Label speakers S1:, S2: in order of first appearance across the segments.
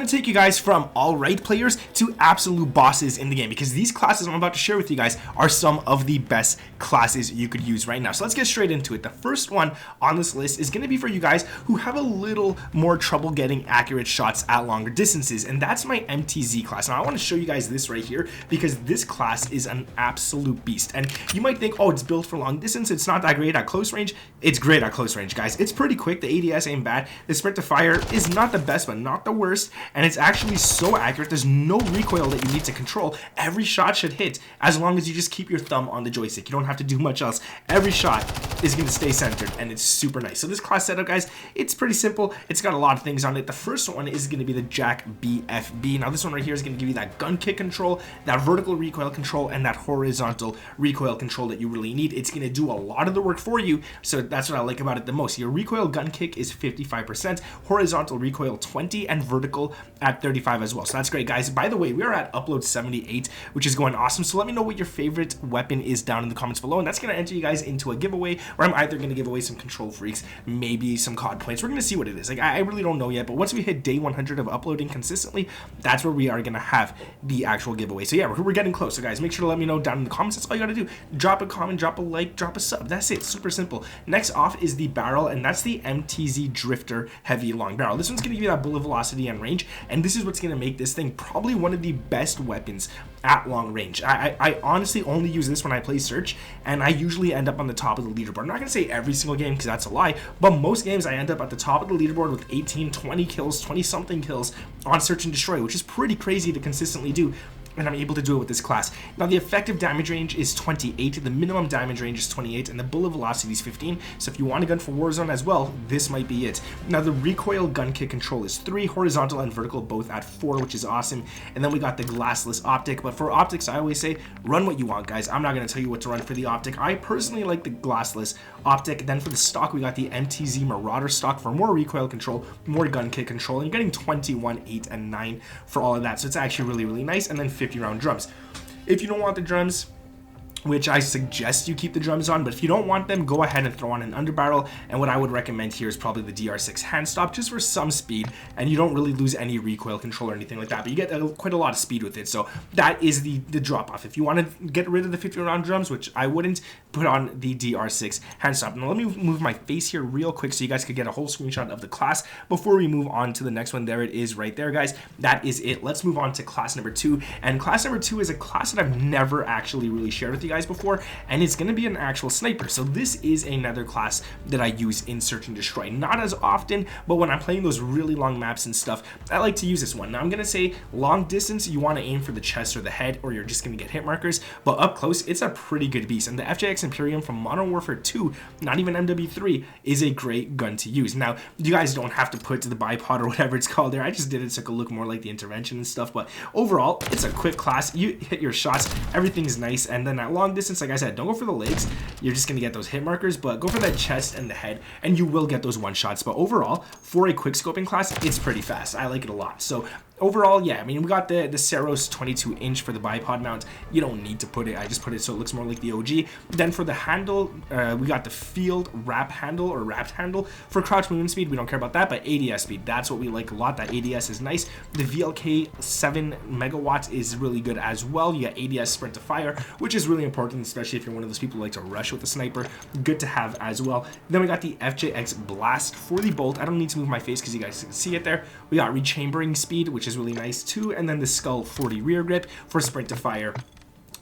S1: going to take you guys from alright players to absolute bosses in the game, because these classes I'm about to share with you guys are some of the best classes you could use right now. So let's get straight into it. The first one on this list is going to be for you guys who have a little more trouble getting accurate shots at longer distances, and that's my MTZ class. Now I want to show you guys this right here because this class is an absolute beast. And you might think, oh, it's built for long distance, it's not that great at close range. It's great at close range, guys. It's pretty quick. The ADS ain't bad. The sprint to fire is not the best, but not the worst, and it's actually so accurate. There's no recoil that you need to control. Every shot should hit as long as you just keep your thumb on the joystick. You don't have to do much else. Every shot is going to stay centered, and it's super nice. So this class setup, guys, it's pretty simple. It's got a lot of things on it. The first one is going to be the Jack BFB. Now this one right here is going to give you that gun kick control, that vertical recoil control, and that horizontal recoil control that you really need. It's going to do a lot of the work for you, so that's what I like about it the most. Your recoil gun kick is 55%, horizontal recoil 20, and vertical at 35 as well. So that's great, guys. By the way, we are at upload 78, which is going awesome. So let me know what your favorite weapon is down in the comments below, and that's going to enter you guys into a giveaway where I'm either going to give away some control freaks, maybe some COD points. We're going to see what it is. Like, I really don't know yet, but once we hit day 100 of uploading consistently, that's where we are going to have the actual giveaway. So yeah, we're getting close. So guys, make sure to let me know down in the comments. That's all you got to do. Drop a comment, drop a like, drop a sub. That's it. Super simple. Next off is the barrel, and that's the MTZ Drifter Heavy Long Barrel. This one's going to give you that bullet velocity and range, and this is what's going to make this thing probably one of the best weapons at long range. I honestly only use this when I play search, and I usually end up on the top of the leaderboard. I'm not going to say every single game because that's a lie, but most games I end up at the top of the leaderboard with 18, 20 kills, 20 something kills on search and destroy, which is pretty crazy to consistently do. And I'm able to do it with this class. Now the effective damage range is 28, the minimum damage range is 28, and the bullet velocity is 15. So if you want a gun for Warzone as well, this might be it. Now the recoil gun kick control is 3, horizontal and vertical both at 4, which is awesome. And then we got the glassless optic, but for optics I always say run what you want, guys. I'm not going to tell you what to run for the optic. I personally like the glassless optic. Then for the stock we got the MTZ Marauder stock for more recoil control, more gun kick control, and you're getting 21, 8, and 9 for all of that. So it's actually really nice. And then 50 round drums. If you don't want the drums, which I suggest you keep the drums on, but if you don't want them, go ahead and throw on an underbarrel. And what I would recommend here is probably the DR6 hand stop, just for some speed, and you don't really lose any recoil control or anything like that, but you get quite a lot of speed with it. So that is the drop off. If you want to get rid of the 50 round drums, which I wouldn't, put on the DR6 hand stop. Now let me move my face here real quick so you guys could get a whole screenshot of the class before we move on to the next one. There it is right there, guys. That is it. Let's move on to class number 2, and class number 2 is a class that I've never actually really shared with you guys before, and it's going to be an actual sniper. So this is another class that I use in search and destroy, not as often, but when I'm playing those really long maps and stuff, I like to use this one. Now I'm going to say long distance you want to aim for the chest or the head, or you're just going to get hit markers, but up close it's a pretty good beast. And the FJX Imperium from Modern Warfare 2, not even MW3, is a great gun to use. Now you guys don't have to put the bipod or whatever it's called there. I just did it so it could look more like the intervention and stuff, but overall it's a quick class. You hit your shots, everything's nice. And then at long distance, like I said, don't go for the legs, you're just gonna get those hit markers, but go for that chest and the head and you will get those one shots. But overall, for a quick scoping class, it's pretty fast. I like it a lot. So overall, yeah, I mean, we got the Ceros 22-inch for the bipod mount. You don't need to put it. I just put it so it looks more like the OG. Then for the handle, we got the field wrap handle or wrapped handle. For crouch movement speed, we don't care about that, but ADS speed, that's what we like a lot. That ADS is nice. The VLK 7 megawatts is really good as well. You got ADS sprint to fire, which is really important, especially if you're one of those people who like to rush with a sniper. Good to have as well. Then we got the FJX blast for the bolt. I don't need to move my face because you guys can see it there. We got rechambering speed, which is really nice too, and then the skull 40 rear grip for sprint to fire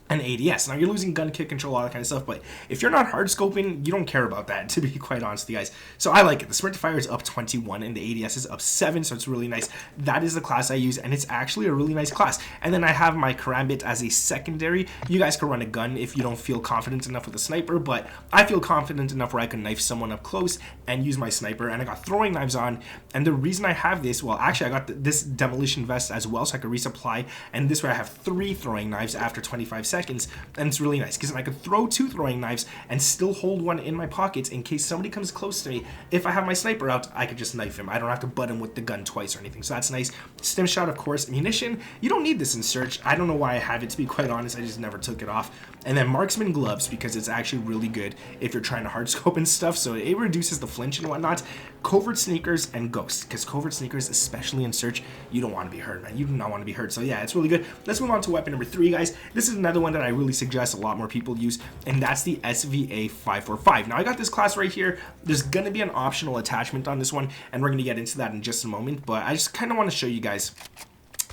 S1: and ADS. Now you're losing gun kick control, all that kind of stuff, but if you're not hard scoping, you don't care about that, to be quite honest with you guys. So I like it. The sprint to fire is up 21 and the ADS is up 7, so it's really nice. That is the class I use, and it's actually a really nice class. And then I have my karambit as a secondary. You guys can run a gun if you don't feel confident enough with a sniper, but I feel confident enough where I can knife someone up close and use my sniper. And I got throwing knives on, and the reason I have this, well, actually I got this demolition vest as well, so I can resupply, and this way I have 3 throwing knives after 25 seconds. seconds, and it's really nice because I could throw 2 throwing knives and still hold one in my pockets in case somebody comes close to me. If I have my sniper out, I could just knife him. I don't have to butt him with the gun twice or anything, so that's nice. Stim shot, of course. Munition, you don't need this in search. I don't know why I have it, to be quite honest. I just never took it off. And then marksman gloves, because it's actually really good if you're trying to hard scope and stuff, so it reduces the flinch and whatnot. Covert sneakers and ghosts, because covert sneakers, especially in search, you don't want to be hurt, man. You do not want to be hurt. So yeah, it's really good. Let's move on to weapon number 3, guys. This is another one that I really suggest a lot more people use, and that's the SVA 545. Now I got this class right here. There's gonna be an optional attachment on this one, and we're gonna get into that in just a moment, but I just kind of want to show you guys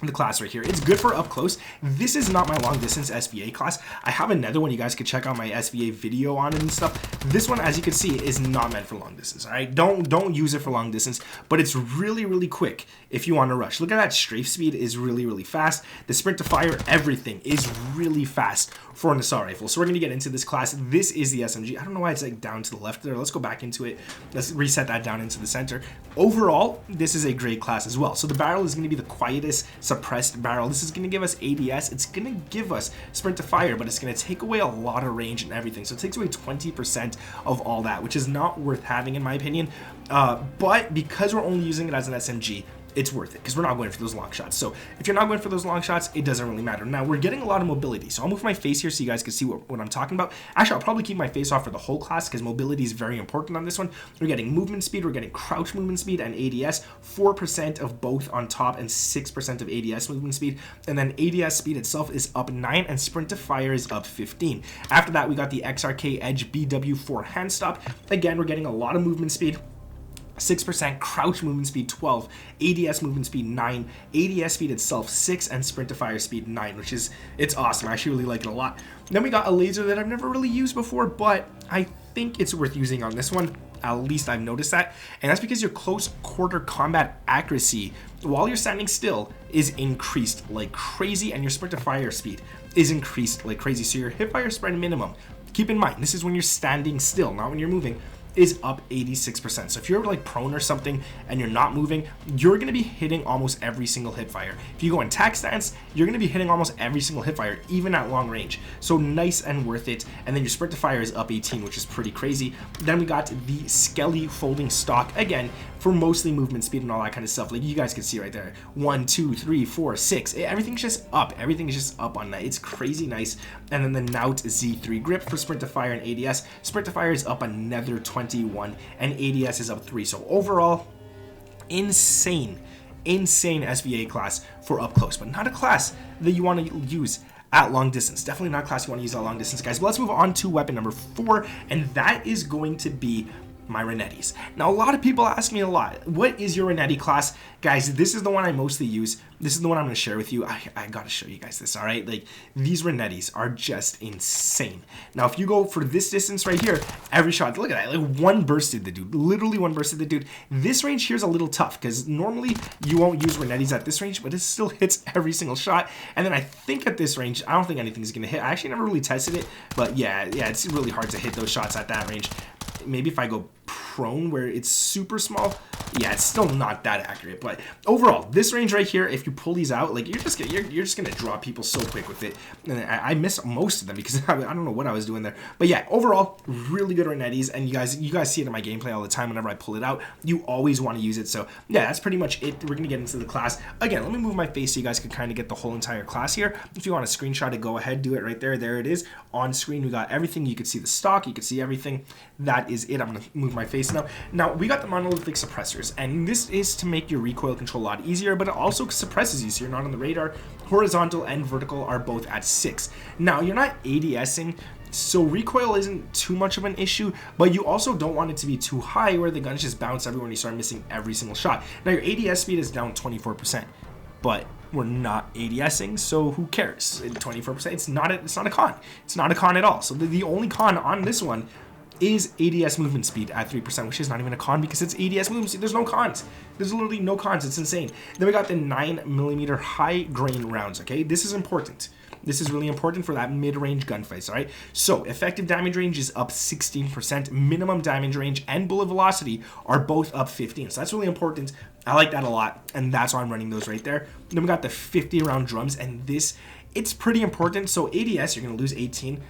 S1: the class right here. It's good for up close. This is not my long distance SVA class. I have another one you guys could check out my SVA video on it and stuff. This one, as you can see, is not meant for long distance. All right, don't use it for long distance, but it's really quick if you want to rush. Look at that, strafe speed is really fast. The sprint to fire, everything is really fast for an assault rifle. So we're gonna get into this class. This is the SMG. I don't know why it's like down to the left there. Let's go back into it. Let's reset that down into the center. Overall, this is a great class as well. So the barrel is gonna be the quietest suppressed barrel. This is going to give us ADS. It's going to give us sprint to fire, but it's going to take away a lot of range and everything. So it takes away 20% of all that, which is not worth having in my opinion. But because we're only using it as an SMG, it's worth it because we're not going for those long shots. So if you're not going for those long shots, it doesn't really matter. Now we're getting a lot of mobility, so I'll move my face here so you guys can see what I'm talking about. Actually, I'll probably keep my face off for the whole class because mobility is very important on this one. We're getting movement speed, we're getting crouch movement speed and ADS, 4% of both on top and 6% of ADS movement speed, and then ADS speed itself is up 9 and sprint to fire is up 15. After that, we got the XRK Edge BW4 hand stop. Again, we're getting a lot of movement speed, 6%, crouch movement speed 12, ADS movement speed 9, ADS speed itself 6, and sprint to fire speed 9, which is, it's awesome. I actually really like it a lot. Then we got a laser that I've never really used before, but I think it's worth using on this one. At least I've noticed that, and that's because your close quarter combat accuracy while you're standing still is increased like crazy, and your sprint to fire speed is increased like crazy. So your hip fire spread minimum, keep in mind, this is when you're standing still, not when you're moving, is up 86%. So if you're like prone or something and you're not moving, you're going to be hitting almost every single hip fire. If you go in tac stance, you're going to be hitting almost every single hip fire, even at long range. So nice and worth it. And then your sprint to fire is up 18, which is pretty crazy. Then we got the Skelly folding stock, again for mostly movement speed and all that kind of stuff. Like you guys can see right there, 1 2 3 4 6, everything's just up. Everything is just up on that. It's crazy nice. And then the Naut Z3 grip for sprint to fire and ADS. Sprint to fire is up another 21 and ADS is up 3. So overall, insane SVA class for up close, but not a class that you want to use at long distance. Definitely not a class you want to use at long distance, guys. But let's move on to weapon number 4, and that is going to be my Renettis. Now, a lot of people ask me a lot, what is your Renetti class? Guys, this is the one I mostly use. This is the one I'm going to share with you. I got to show you guys this, all right? Like, these Renettis are just insane. Now, if you go for this distance right here, every shot, look at that, like one bursted the dude, literally one bursted the dude. This range here is a little tough because normally you won't use Renettis at this range, but it still hits every single shot. And then I think at this range, I don't think anything's going to hit. I actually never really tested it, but yeah, it's really hard to hit those shots at that range. Maybe if I go prone where it's super small, yeah, it's still not that accurate. But overall, this range right here, if you pull these out, like you're just gonna draw people so quick with it. And I miss most of them because I don't know what I was doing there. But yeah, overall, really good Renettis, and you guys see it in my gameplay all the time. Whenever I pull it out, you always want to use it. So yeah, that's pretty much it. We're gonna get into the class again. Let me move my face so you guys can kind of get the whole entire class here. If you want to screenshot it, go ahead, do it right there. There it is on screen. We got everything. You can see the stock. You can see everything. That is it. I'm gonna move my face now. Now we got the monolithic suppressors, and this is to make your recoil control a lot easier, but it also suppresses you so you're not on the radar. Horizontal and vertical are both at 6. Now you're not ADSing, so recoil isn't too much of an issue, but you also don't want it to be too high where the guns just bounce everywhere and you start missing every single shot. Now your ADS speed is down 24%, but we're not ADSing, so who cares? 24%, it's not a con. It's not a con at all. So the only con on this one is ADS movement speed at 3%, which is not even a con because it's ADS movement speed. There's no cons. There's literally no cons. It's insane. Then we got the 9mm high grain rounds, okay? This is important. This is really important for that mid-range gunfights, all right? So effective damage range is up 16%. Minimum damage range and bullet velocity are both up 15. So that's really important. I like that a lot, and that's why I'm running those right there. Then we got the 50 round drums, and this it's pretty important. So ADS, you're going to lose 18.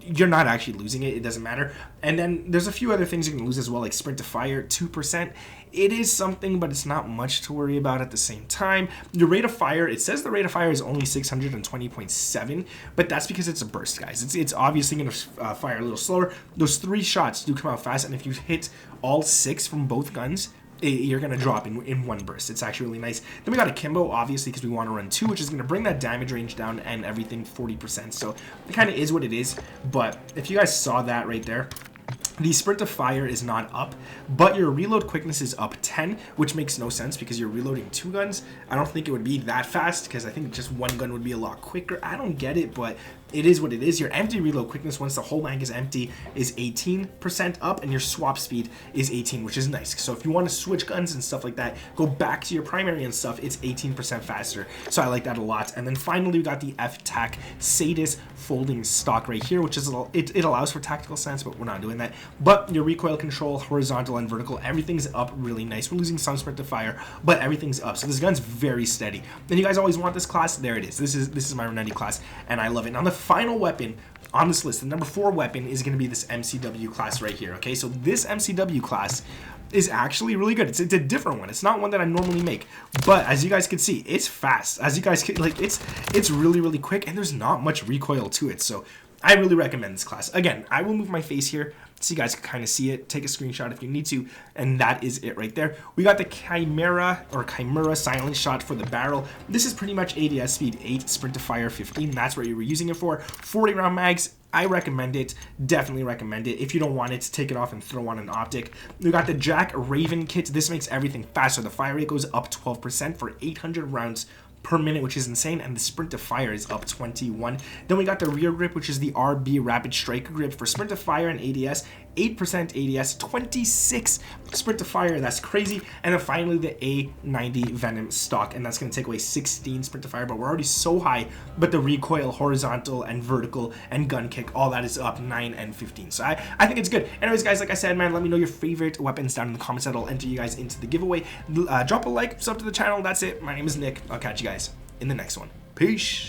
S1: You're not actually losing it. It doesn't matter. And then there's a few other things you can lose as well, like sprint to fire, 2%. It is something, but it's not much to worry about at the same time. Your rate of fire, it says the rate of fire is only 620.7, but that's because it's a burst, guys. It's obviously going to fire a little slower. Those 3 shots do come out fast, and if you hit all 6 from both guns, you're going to drop in one burst. It's actually really nice. Then we got a Kimbo, obviously, because we want to run 2, which is going to bring that damage range down and everything 40%. So it kind of is what it is. But if you guys saw that right there, the sprint to fire is not up, but your reload quickness is up 10, which makes no sense because you're reloading 2 guns. I don't think it would be that fast because I think just 1 gun would be a lot quicker. I don't get it, but it is what it is. Your empty reload quickness, once the whole mag is empty, is 18% up, and your swap speed is 18, which is nice. So if you want to switch guns and stuff like that, go back to your primary and stuff, it's 18% faster. So I like that a lot. And then finally, we got the F-Tac Sadis folding stock right here, which is it allows for tactical sense, but we're not doing that. But your recoil control, horizontal and vertical, everything's up really nice. We're losing some sprint to fire, but everything's up. So this gun's very steady. And you guys always want this class. There it is. This is my Renetti class, and I love it. Now the final weapon on this list, the number 4 weapon, is going to be this MCW class right here. Okay, so this MCW class is actually really good. It's a different one. It's not one that I normally make, but as you guys can see, it's fast. As you guys can, like, it's really quick, and there's not much recoil to it. So I really recommend this class. Again, I will move my face here so you guys can kind of see it. Take a screenshot if you need to, and that is it right there. We got the Chimera silent shot for the barrel. This is pretty much ADS speed 8, sprint to fire 15. That's what you were using it for. 40 round mags. I recommend it. Definitely recommend it. If you don't want it, take it off and throw on an optic. We got the Jack Raven kit. This makes everything faster. The fire rate goes up 12% for 800 rounds per minute, which is insane, and the sprint to fire is up 21. Then we got the rear grip, which is the RB rapid strike grip for sprint to fire and ADS, 8% ADS, 26 sprint to fire. That's crazy. And then finally the A90 Venom stock, and that's going to take away 16 sprint to fire, but we're already so high. But the recoil, horizontal and vertical and gun kick, all that is up 9 and 15. So I think it's good. Anyways, guys, like I said, man, let me know your favorite weapons down in the comments. That'll enter you guys into the giveaway. Drop a like, sub to the channel. That's it. My name is Nick. I'll catch you guys in the next one. Peace.